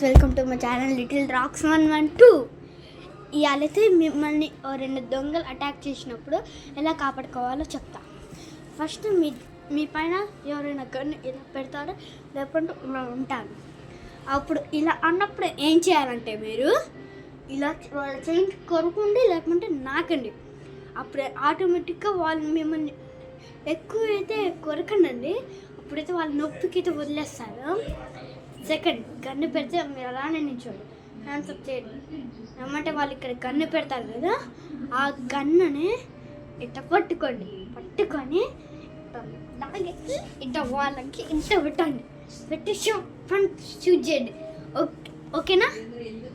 Welcome to my channel little rocks 112. ఇవాళైతే మిమ్మల్ని రెండు దొంగలు అటాక్ చేసినప్పుడు ఎలా కాపాడుకోవాలో చెప్తా. ఫస్ట్ మీ పైన ఎవరైనా గన్ను ఇలా పెడతారో లేకపోతే ఇలా ఉంటారు. అప్పుడు ఇలా అన్నప్పుడు ఏం చేయాలంటే మీరు ఇలా వాళ్ళ చేయించి కొరుకుండి లేకుంటే నాకండి. అప్పుడే ఆటోమేటిక్గా వాళ్ళు మిమ్మల్ని ఎక్కువైతే కొరకండి. అప్పుడైతే వాళ్ళ నొప్పికి అయితే వదిలేస్తారు. సెకండ్, గన్ను పెడితే మీరు అలానే నిల్చోండి, హ్యాండ్స్ అప్ చేయండి. ఏమంటే వాళ్ళు ఇక్కడ గన్ను పెడతారు కదా, ఆ గన్నుని ఇట్లా పట్టుకొని లాగెక్కి ఇట్లా వాళ్ళకి ఇంత పెట్టి షూట్ చేయండి. ఓకేనా?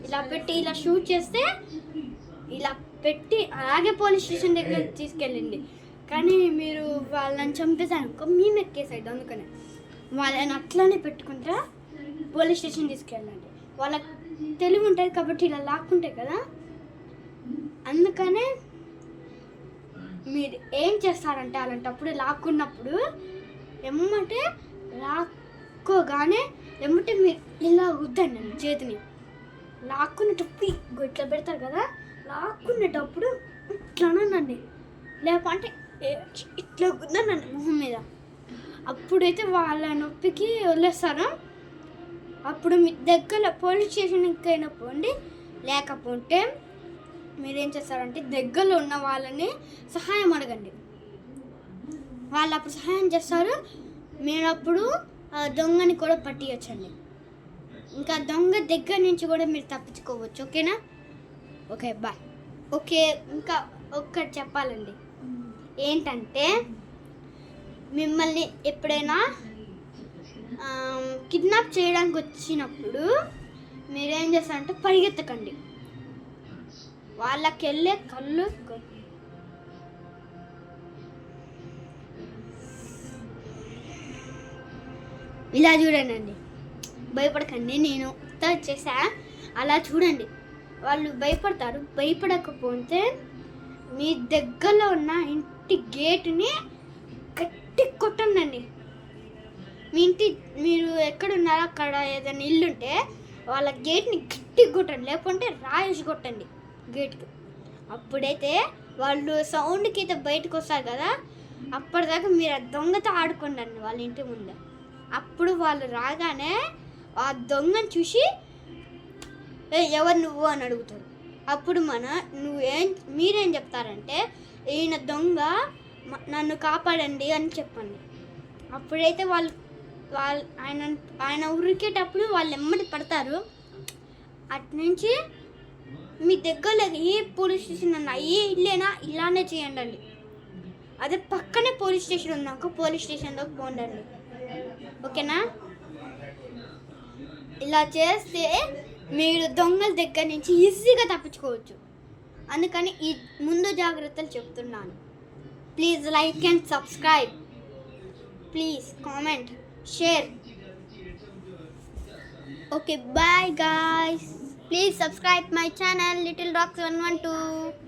ఇలా పెట్టి ఇలా షూట్ చేస్తే ఇలా పెట్టి అలాగే పోలీస్ స్టేషన్ దగ్గర తీసుకెళ్ళండి. కానీ మీరు వాళ్ళని చంపేసారనుకో మేము ఎక్కేసాడు. అందుకనే వాళ్ళని అట్లానే పెట్టుకుంటా పోలీస్ స్టేషన్ తీసుకెళ్ళండి. వాళ్ళకి తెలివి ఉంటుంది కాబట్టి ఇలా లాక్కుంటాయి కదా, అందుకనే మీరు ఏం చేస్తారంటే అలాంటప్పుడు లాక్కున్నప్పుడు ఎమ్మంటే లాక్కోగానే మీరు ఇలా వద్దండి చేతిని లాక్కునేటప్పుడు ఇట్లా పెడతారు కదా, లాక్కునేటప్పుడు ఇట్లానండి, లేకపోతే ఇట్లా గుద్దండి మొహం మీద. అప్పుడైతే వాళ్ళ నొప్పికి వదిలేస్తారు. అప్పుడు మీ దగ్గర పోలీస్ స్టేషన్కి అయినా పోండి, లేకపోతే మీరేం చేస్తారంటే దగ్గరలో ఉన్న వాళ్ళని సహాయం అడగండి. వాళ్ళు అప్పుడు సహాయం చేస్తారు. మీరు అప్పుడు దొంగని కూడా పట్టియచ్చండి. ఇంకా దొంగ దగ్గర నుంచి కూడా మీరు తప్పించుకోవచ్చు. ఓకేనా? Okay, bye. ఓకే, ఇంకా ఒక్కటి చెప్పాలండి. ఏంటంటే మిమ్మల్ని ఎప్పుడైనా కిడ్నాప్ చేయడానికి వచ్చినప్పుడు మీరేం చేస్తారంటే పరిగెత్తకండి. వాళ్ళకి వెళ్ళే కళ్ళు ఇలా చూడండి, భయపడకండి. నేను చేసా అలా చూడండి. వాళ్ళు భయపడతారు. భయపడకపోతే మీ దగ్గరలో ఉన్న ఇంటి గేటుని గట్టి కొట్టండి. మీరు ఎక్కడున్నారో అక్కడ ఏదైనా ఇల్లు ఉంటే వాళ్ళ గేట్ని గట్టి కొట్టండి, లేకుంటే రాయేసి కొట్టండి గేట్కి. అప్పుడైతే వాళ్ళు సౌండ్కి అయితే బయటకు వస్తారు కదా, అప్పటిదాకా మీరు ఆ దొంగతో ఆడుకోండి వాళ్ళ ఇంటి ముందు. అప్పుడు వాళ్ళు రాగానే ఆ దొంగను చూసి ఎవరు నువ్వు అని అడుగుతారు. అప్పుడు మీరేం చెప్తారంటే ఈయన దొంగ, నన్ను కాపాడండి అని చెప్పండి. అప్పుడైతే ఆయన ఉరికేటప్పుడు వాళ్ళు ఎమ్మటి పడతారు. అట్నుంచి మీ దగ్గరలో ఏ పోలీస్ స్టేషన్ ఉన్నా, ఏ ఇల్లేనా ఇలానే చేయండి. అదే పక్కనే పోలీస్ స్టేషన్ ఉందాక పోలీస్ స్టేషన్లోకి పోండి. ఓకేనా? ఇలా చేస్తే మీరు దొంగల దగ్గర నుంచి ఈజీగా తప్పించుకోవచ్చు. అందుకని ఈ ముందు జాగ్రత్తలు చెప్తున్నాను. Please like and subscribe. Please comment, share. Okay, bye guys. Please subscribe my channel Little Rocks 112.